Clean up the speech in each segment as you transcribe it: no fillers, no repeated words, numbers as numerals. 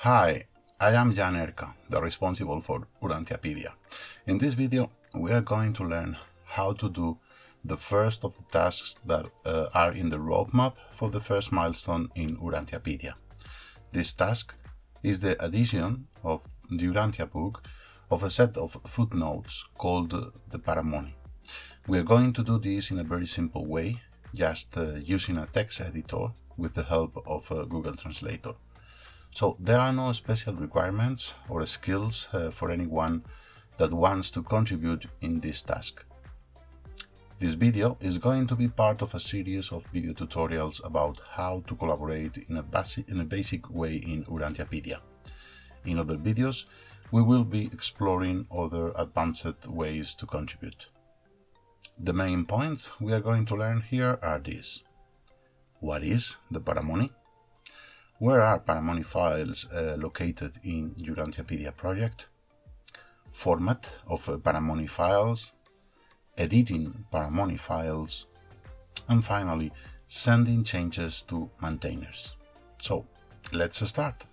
Hi, I am Jan Erka, the responsible for Urantiapedia. In this video, we are going to learn how to do the first of the tasks that are in the roadmap for the first milestone in Urantiapedia. This task is the addition of the Urantia book of a set of footnotes called the Paramoni. We are going to do this in a very simple way, just using a text editor with the help of Google Translator. So there are no special requirements or skills for anyone that wants to contribute in this task. This video is going to be part of a series of video tutorials about how to collaborate in a basic way in Urantiapedia. In other videos, we will be exploring other advanced ways to contribute. The main points we are going to learn here are these. What is the Paramoni? Where are Paramoni files located in Urantiapedia project? Format of Paramoni files, editing Paramoni files, and finally, sending changes to maintainers. So, let's start.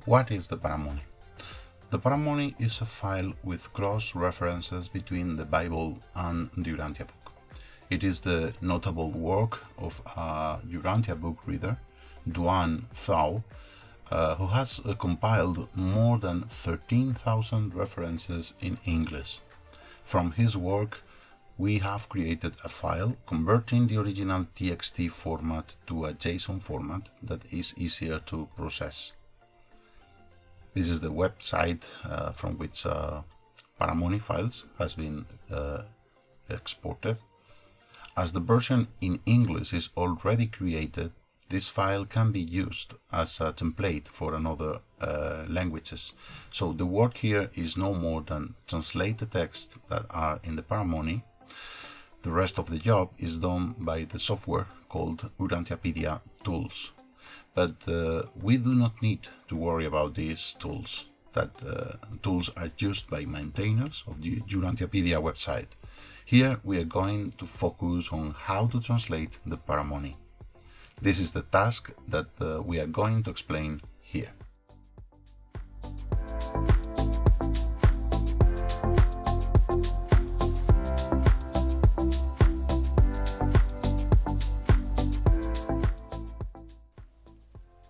What is the Paramoni? The Paramoni is a file with cross-references between the Bible and the Urantia book. It is the notable work of a Urantia book reader, Duan Thao, who has compiled more than 13,000 references in English. From his work, we have created a file converting the original TXT format to a JSON format that is easier to process. This is the website from which Paramoni files has been exported. As the version in English is already created, this file can be used as a template for another languages. So the work here is no more than translate the text that are in the Paramoni. The rest of the job is done by the software called Urantiapedia Tools. But we do not need to worry about these tools. Tools are used by maintainers of the Urantiapedia website. Here we are going to focus on how to translate the Paramoni. This is the task that we are going to explain here.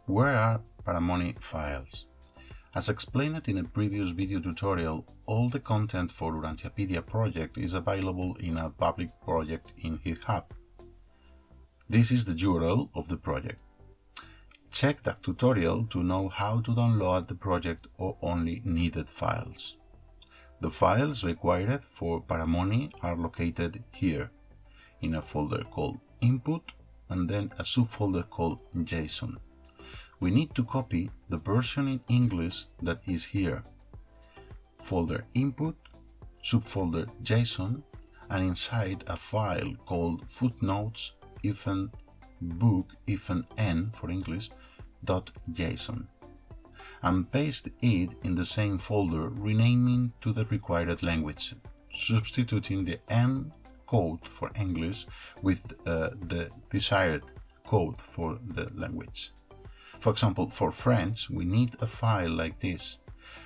Where are Paramoni files? As explained in a previous video tutorial, all the content for Urantiapedia project is available in a public project in GitHub. This is the URL of the project. Check that tutorial to know how to download the project or only needed files. The files required for Paramoni are located here, in a folder called Input and then a subfolder called JSON. We need to copy the version in English that is here. Folder Input, subfolder JSON, and inside a file called footnotes book n for English .json, and paste it in the same folder, renaming to the required language, substituting the n code for English with the desired code for the language. For example, for French, we need a file like this,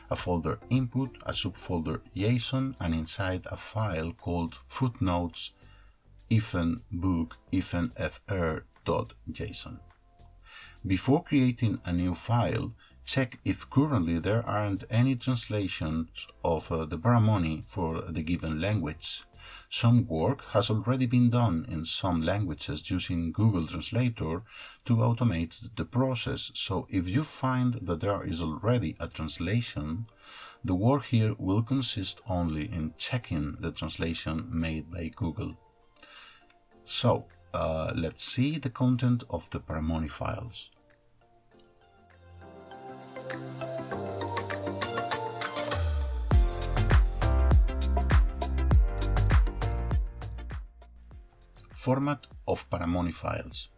a folder input, a subfolder JSON, and inside a file called footnotes book fr.json. Before creating a new file, check if currently there aren't any translations of the Paramoni for the given language. Some work has already been done in some languages using Google Translator to automate the process, so if you find that there is already a translation, the work here will consist only in checking the translation made by Google. So, let's see the content of the Paramoni files. Format of Paramoni files.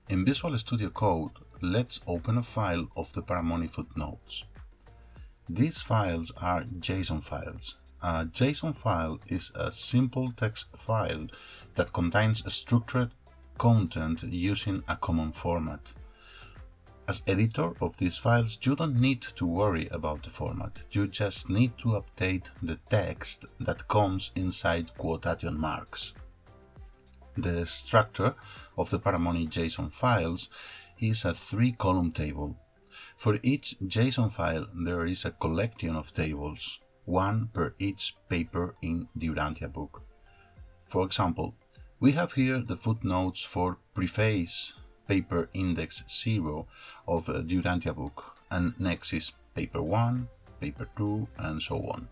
In Visual Studio Code, let's open a file of the Paramoni footnotes. These files are JSON files. A JSON file is a simple text file that contains structured content using a common format. As editor of these files, you don't need to worry about the format. You just need to update the text that comes inside quotation marks. The structure of the Paramoney JSON files is a 3-column table. For each JSON file, there is a collection of tables, one per each paper in the Urantia book. For example, we have here the footnotes for Preface paper index 0 of the Urantia book, and next is paper 1, paper 2, and so on.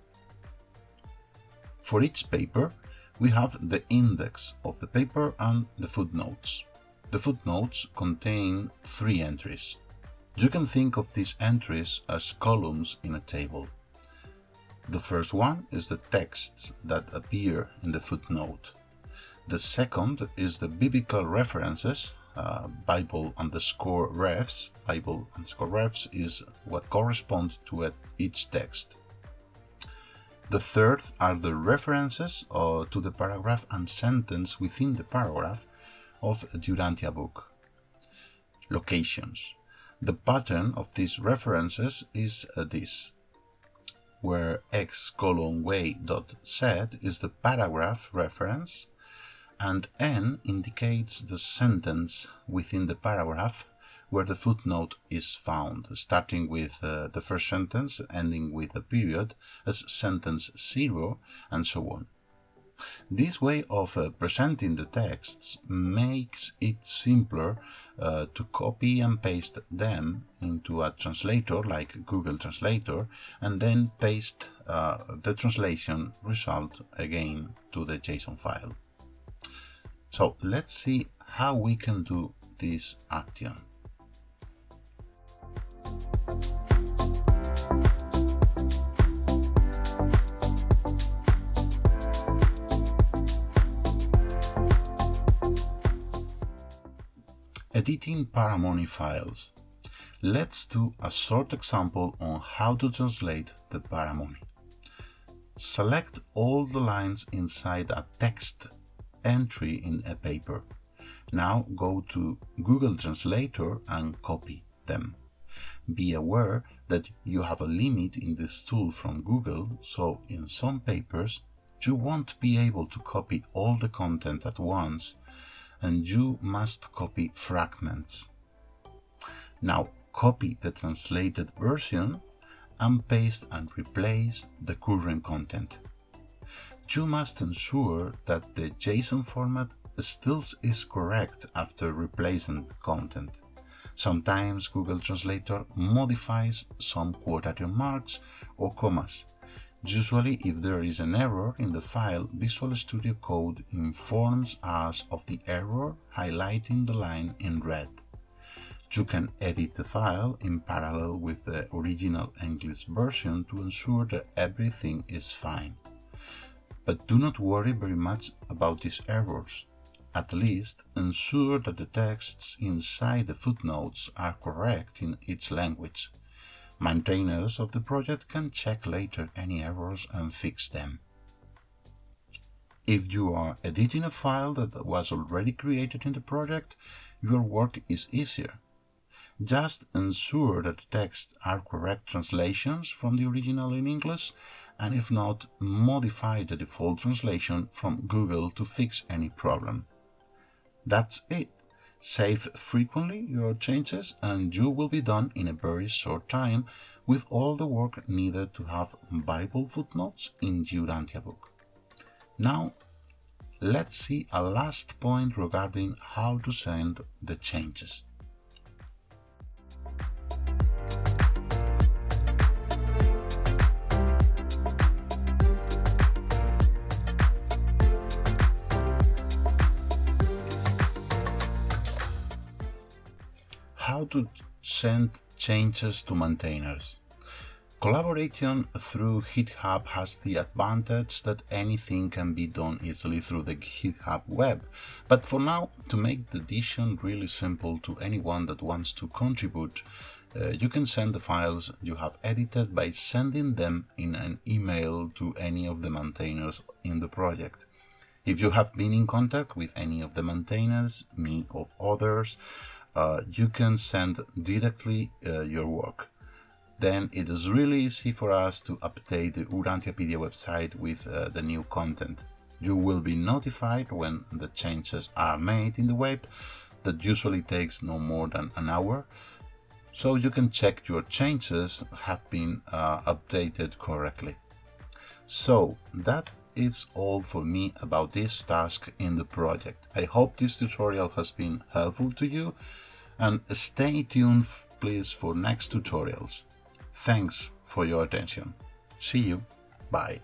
For each paper, we have the index of the paper and the footnotes. The footnotes contain 3 entries. You can think of these entries as columns in a table. The first one is the texts that appear in the footnote. The second is the biblical references, Bible_refs. Bible_refs is what corresponds to each text. The third are the references to the paragraph and sentence within the paragraph of the Urantia book. Locations. The pattern of these references is this, where x:\way.set is the paragraph reference, and n indicates the sentence within the paragraph where the footnote is found, starting with the first sentence, ending with a period as sentence 0, and so on. This way of presenting the texts makes it simpler to copy and paste them into a translator like Google Translator, and then paste the translation result again to the JSON file. So let's see how we can do this action. Editing Paramoney files. Let's do a short example on how to translate the Paramoney. Select all the lines inside a text entry in a paper. Now go to Google Translator and copy them. Be aware that you have a limit in this tool from Google, so in some papers you won't be able to copy all the content at once, and you must copy fragments. Now copy the translated version and paste and replace the current content. You must ensure that the JSON format still is correct after replacing the content. Sometimes Google Translator modifies some quotation marks or commas. Usually, if there is an error in the file, Visual Studio Code informs us of the error, highlighting the line in red. You can edit the file in parallel with the original English version to ensure that everything is fine. But do not worry very much about these errors. At least ensure that the texts inside the footnotes are correct in each language. Maintainers of the project can check later any errors and fix them. If you are editing a file that was already created in the project, your work is easier. Just ensure that the texts are correct translations from the original in English, and if not, modify the default translation from Google to fix any problem. That's it. Save frequently your changes and you will be done in a very short time with all the work needed to have Bible footnotes in the Urantia book. Now, let's see a last point regarding how to send the changes. How to send changes to maintainers. Collaboration through GitHub has the advantage that anything can be done easily through the GitHub web. But for now, to make the addition really simple to anyone that wants to contribute, You can send the files you have edited by sending them in an email to any of the maintainers in the project. If you have been in contact with any of the maintainers, me or others, you can send directly your work. Then it is really easy for us to update the Urantiapedia website with the new content. You will be notified when the changes are made in the web. That usually takes no more than an hour, so you can check your changes have been updated correctly. So that is all for me about this task in the project. I hope this tutorial has been helpful to you, and stay tuned please for next tutorials. Thanks for your attention. See you. Bye.